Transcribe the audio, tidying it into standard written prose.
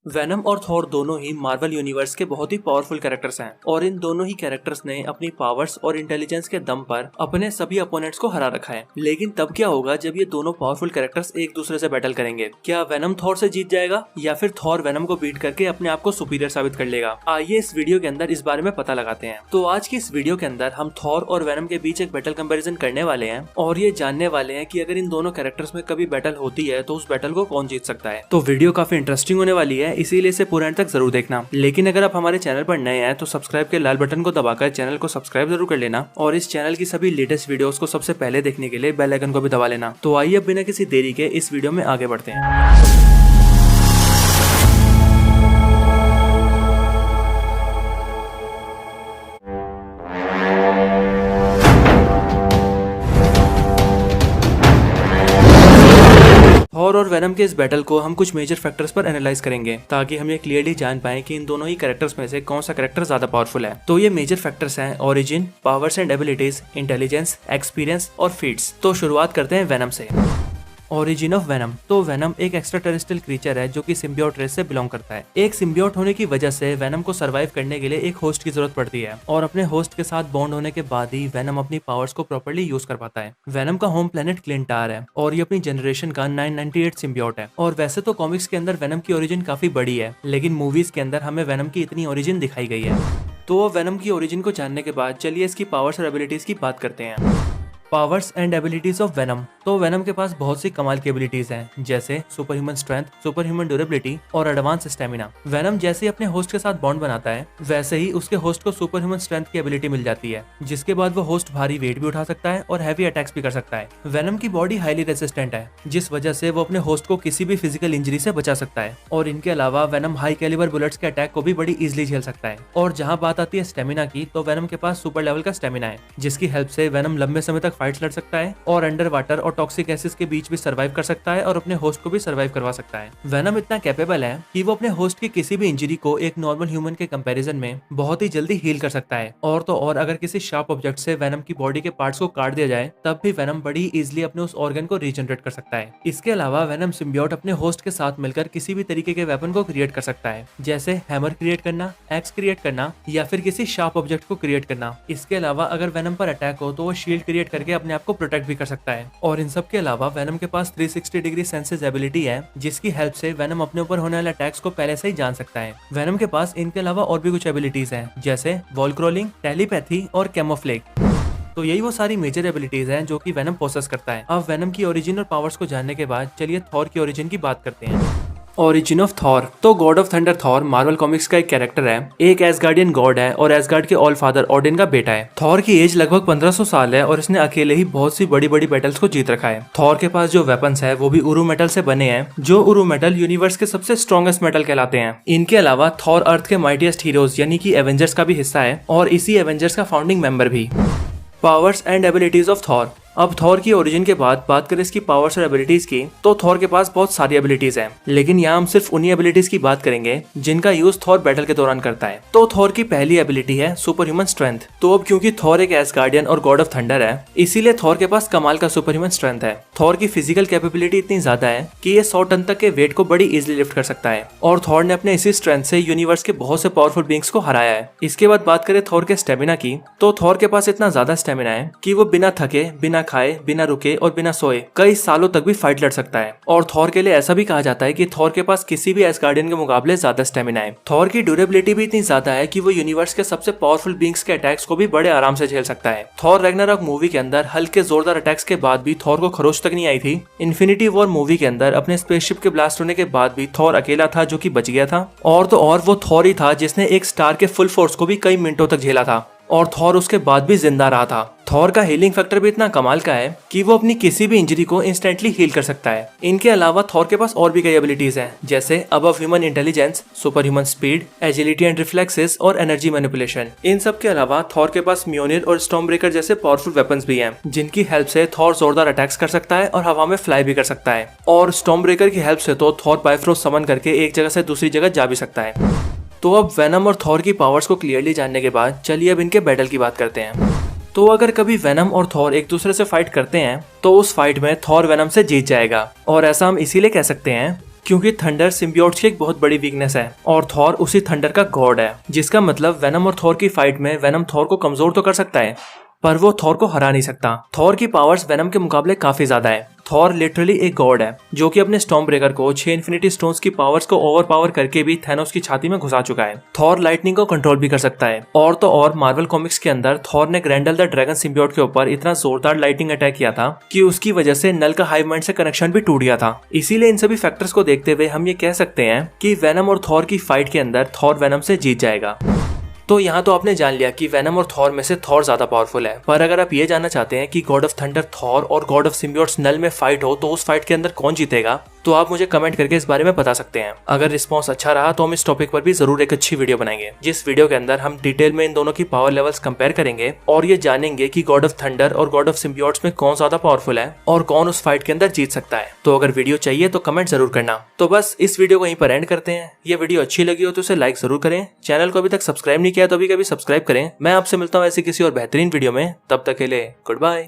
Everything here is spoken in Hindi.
वेनम और थॉर दोनों ही मार्वल यूनिवर्स के बहुत ही पावरफुल कैरेक्टर्स हैं और इन दोनों ही कैरेक्टर्स ने अपनी पावर्स और इंटेलिजेंस के दम पर अपने सभी अपोनेंट्स को हरा रखा है। लेकिन तब क्या होगा जब ये दोनों पावरफुल कैरेक्टर्स एक दूसरे से बैटल करेंगे? क्या वेनम थॉर से जीत जाएगा या फिर थॉर वेनम को बीट करके अपने आप को सुपीरियर साबित कर लेगा? आइए इस वीडियो के अंदर इस बारे में पता लगाते हैं। तो आज की इस वीडियो के अंदर हम थॉर और वेनम के बीच एक बैटल कंपेरिजन करने वाले हैं और ये जानने वाले हैं कि अगर इन दोनों कैरेक्टर्स में कभी बैटल होती है तो उस बैटल को कौन जीत सकता है। तो वीडियो काफी इंटरेस्टिंग होने वाली है, इसीलिए इसे पूरा तक जरूर देखना। लेकिन अगर आप हमारे चैनल पर नए हैं तो सब्सक्राइब के लाल बटन को दबाकर चैनल को सब्सक्राइब जरूर कर लेना और इस चैनल की सभी लेटेस्ट वीडियोस को सबसे पहले देखने के लिए बेल आइकन को भी दबा लेना। तो आइए अब बिना किसी देरी के इस वीडियो में आगे बढ़ते हैं। थॉर और वेनम के इस बैटल को हम कुछ मेजर फैक्टर्स पर एनालाइज करेंगे ताकि हम ये क्लियरली जान पाएं कि इन दोनों ही कैरेक्टर्स में से कौन सा कैरेक्टर ज्यादा पावरफुल है। तो ये मेजर फैक्टर्स हैं origin, powers and abilities, intelligence, experience और फीट्स। तो शुरुआत करते हैं वेनम से। Origin of venom. तो वेनम एक एक्स्ट्रा टेरेस्ट्रियल क्रीचर है जो कि सिम्बियोट रेस से बिलोंग करता है। एक सिम्बियोट होने की वजह से वेनम को सरवाइव करने के लिए एक होस्ट की जरूरत पड़ती है और अपने होस्ट के साथ बॉन्ड होने के बाद ही वेनम अपनी पावर्स को प्रॉपर्ली यूज कर पाता है। वेनम का होम प्लेनेट क्लिंटार है और ये अपनी जनरेशन का 998 सिम्बियोट है। और वैसे तो कॉमिक्स के अंदर वेनम की ओरिजिन काफी बड़ी है, लेकिन मूवीज के अंदर हमें वेनम की इतनी ओरिजिन दिखाई गई है। तो वेनम की ओरिजिन को जानने के बाद चलिए इसकी पावर्स और एबिलिटीज की बात करते हैं। Powers and abilities of venom. तो वेनम के पास बहुत सी कमाल की एबिलिटीज हैं, जैसे super human strength, super human durability और एडवांस स्टेमिना। वेनम जैसे ही अपने होस्ट के साथ बॉन्ड बनाता है वैसे ही उसके होस्ट को सुपर ह्यूमन स्ट्रेंथ की एबिलिटी मिल जाती है, जिसके बाद वो होस्ट भारी वेट भी उठा सकता है और हैवी अटैक्स भी कर सकता है। वेनम की बॉडी हाईली रेसिस्टेंट है, जिस वजह से वो अपने होस्ट को किसी भी फिजिकल इंजरी से बचा सकता है। और इनके अलावा वेनम हाई कैलिबर बुलेट्स के अटैक को भी बड़ी इजिली झेल सकता है। और जहाँ बात आती है स्टेमिना की, तो वेनम के पास सुपर लेवल का स्टेमिना है, जिसकी हेल्प से वेनम लंबे समय तक फाइट्स लड़ सकता है और अंडर वाटर और टॉक्सिक एसिड के बीच भी सर्वाइव कर सकता है और अपने होस्ट को भी सर्वाइव करवा सकता है। वेनम इतना कैपेबल है कि वो अपने होस्ट की किसी भी इंजरी को एक नॉर्मल ह्यूमन के कंपैरिजन में बहुत ही जल्दी हील कर सकता है। और तो और अगर किसी शार्प ऑब्जेक्ट से वेनम की बॉडी के पार्ट्स को काट दिया जाए तब भी वेनम बड़ी इजिली अपने उस ऑर्गन को रीजनरेट कर सकता है। इसके अलावा वेनम सिम्बियोट अपने होस्ट के साथ मिलकर किसी भी तरीके के वेपन को क्रिएट कर सकता है, जैसे हैमर क्रिएट करना, एक्स क्रिएट करना या फिर किसी शार्प ऑब्जेक्ट को क्रिएट करना। इसके अलावा अगर वेनम पर अटैक हो तो वो शील्ड क्रिएट करके अपने आप को प्रोटेक्ट भी कर सकता है। और इन सब के अलावा वेनम के पास 360 डिग्री सेंसेस एबिलिटी है, जिसकी हेल्प से वेनम अपने ऊपर होने वाले अटैक्स को पहले से ही जान सकता है। वेनम के पास इनके अलावा और भी कुछ एबिलिटीज हैं, जैसे वॉल क्रॉलिंग, टेलीपैथी और कैमोफ्लेज। तो यही वो सारी मेजर एबिलिटीज हैं जो कि वेनम पोसेस करता है। अब वेनम की ओरिजिन और पावर्स को जानने के बाद चलिए थॉर की ओरिजिन की बात करते हैं। Origin of Thor. तो God of thunder Thor Marvel Comics का एक कैरेक्टर है, एक एसगार्डियन गॉड है और एसगार्ड के ऑल फादर ओडिन का बेटा है। थॉर की एज लगभग 1500 साल है और इसने अकेले ही बहुत सी बड़ी बड़ी बैटल्स को जीत रखा है। थॉर के पास जो वेपन्स है वो भी उरू मेटल से बने हैं, जो उरू मेटल यूनिवर्स के सबसे स्ट्रॉन्गेस्ट मेटल कहलाते हैं। इनके अलावा थॉर अर्थ के माइटिएस्ट हीरोज यानी कि एवेंजर्स का भी हिस्सा है और इसी एवेंजर्स का फाउंडिंग मेंबर भी। Powers and abilities of Thor. अब थॉर की ओरिजिन के बाद बात करें इसकी पावर्स और एबिलिटीज की, तो थॉर के पास बहुत सारी एबिलिटीज हैं, लेकिन यहाँ हम सिर्फ उन्हीं एबिलिटीज की बात करेंगे जिनका यूज थॉर बैटल के दौरान करता है। तो थॉर की पहली एबिलिटी है सुपर ह्यूमन स्ट्रेंथ। तो अब क्योंकि थॉर एक एसगार्डियन और गॉड ऑफ थंडर है, इसीलिए थॉर के पास कमाल का सुपर ह्यूमन स्ट्रेंथ है। थॉर की फिजिकल कैपेबिलिटी इतनी ज्यादा है कि ये 100 टन तक के वेट को बड़ी इजिली लिफ्ट कर सकता है और थॉर ने अपने इसी स्ट्रेंथ से यूनिवर्स के बहुत से पावरफुल बींग्स को हराया है। इसके बाद बात करें थॉर के स्टेमिना की, तो थॉर के पास इतना ज्यादा स्टेमिना है कि वो बिना थके, बिना खाए, बिना रुके और बिना सोए कई सालों तक भी फाइट लड़ सकता है। और थॉर के लिए ऐसा भी कहा जाता है कि थॉर के पास किसी भी एसगार्डियन के मुकाबले ज्यादा स्टेमिना है। थॉर की ड्यूरेबिलिटी भी इतनी ज्यादा है कि वो यूनिवर्स के सबसे पावरफुल बींग्स के अटैक्स को भी बड़े आराम से झेल सकता है। थॉर रैग्नारॉक मूवी के अंदर हल्के जोरदार अटैक्स के बाद भी थॉर को खरोच तक नहीं आई थी। इन्फिनिटी वॉर मूवी के अंदर अपने स्पेसशिप के ब्लास्ट होने के बाद भी थॉर अकेला था जो कि बच गया था। और तो और वो थॉर ही था जिसने एक स्टार के फुल फोर्स को भी कई मिनटों तक झेला था और थॉर उसके बाद भी जिंदा रहा था। थॉर का हीलिंग फैक्टर भी इतना कमाल का है कि वो अपनी किसी भी इंजरी को इंस्टेंटली हील कर सकता है। इनके अलावा थॉर के पास और भी कई एबिलिटीज हैं, जैसे above human intelligence, super human speed, agility and reflexes और एनर्जी मैनिपुलेशन। इन सब के अलावा थॉर के पास म्योनिर और स्टॉर्म ब्रेकर जैसे पावरफुल वेपन्स भी हैं, जिनकी हेल्प से थॉर जोरदार अटैक्स कर सकता है और हवा में फ्लाई भी कर सकता है। और स्टॉर्म ब्रेकर की हेल्प से तो थॉर बाइफ्रोस्ट समन करके एक जगह से दूसरी जगह जा भी सकता है। तो अब वेनम और थॉर की पावर्स को क्लियरली जानने के बाद चलिए अब इनके बैटल की बात करते हैं। तो अगर कभी वेनम और थॉर एक दूसरे से फाइट करते हैं तो उस फाइट में थॉर वेनम से जीत जाएगा। और ऐसा हम इसीलिए कह सकते हैं क्योंकि थंडर सिम्बियोट्स की एक बहुत बड़ी वीकनेस है और थॉर उसी थंडर का गॉड है, जिसका मतलब वेनम और थॉर की फाइट में वेनम थॉर को कमजोर तो कर सकता है पर वो थॉर को हरा नहीं सकता। थॉर की पावर्स वेनम के मुकाबले काफी ज्यादा है। थॉर लिटरली एक गॉड है जो कि अपने स्टॉर्म ब्रेकर को 6 इन्फिनिटी स्टोन्स की पावर्स को ओवर पावर करके भी थैनोस की छाती में घुसा चुका है। थॉर लाइटनिंग को कंट्रोल भी कर सकता है। और तो और मार्वल कॉमिक्स के अंदर थॉर ने ग्रैंडल द ड्रैगन सिम्बियोट के ऊपर इतना जोरदार लाइटनिंग अटैक किया था कि उसकी वजह से नल का हाइव माइंड से कनेक्शन भी टूट गया था। इसीलिए इन सभी फैक्टर्स को देखते हुए हम ये कह सकते हैं कि वेनम और थॉर की फाइट के अंदर थॉर वेनम से जीत जाएगा। तो यहाँ तो आपने जान लिया कि वेनम और थॉर में से थॉर ज्यादा पावरफुल है, पर अगर आप ये जानना चाहते हैं कि गॉड ऑफ थंडर थॉर और गॉड ऑफ सिम्बियोट्स नल में फाइट हो तो उस फाइट के अंदर कौन जीतेगा, तो आप मुझे कमेंट करके इस बारे में बता सकते हैं। अगर रिस्पॉन्स अच्छा रहा तो हम इस टॉपिक पर भी जरूर एक अच्छी वीडियो बनाएंगे, जिस वीडियो के अंदर हम डिटेल में इन दोनों की पावर लेवल्स कंपेयर करेंगे और ये जानेंगे कि गॉड ऑफ थंडर और गॉड ऑफ सिम्बियोट्स में कौन ज्यादा पावरफुल है और कौन उस फाइट के अंदर जीत सकता है। तो अगर वीडियो चाहिए तो कमेंट जरूर करना। तो बस इस वीडियो को यहीं पर एंड करते हैं। ये वीडियो अच्छी लगी हो तो उसे लाइक जरूर करें। चैनल को अभी तक सब्सक्राइब नहीं किया तो अभी कभी सब्सक्राइब करें। मैं आपसे मिलता हूँ ऐसे किसी और बेहतरीन वीडियो में, तब तक के लिए गुड बाय।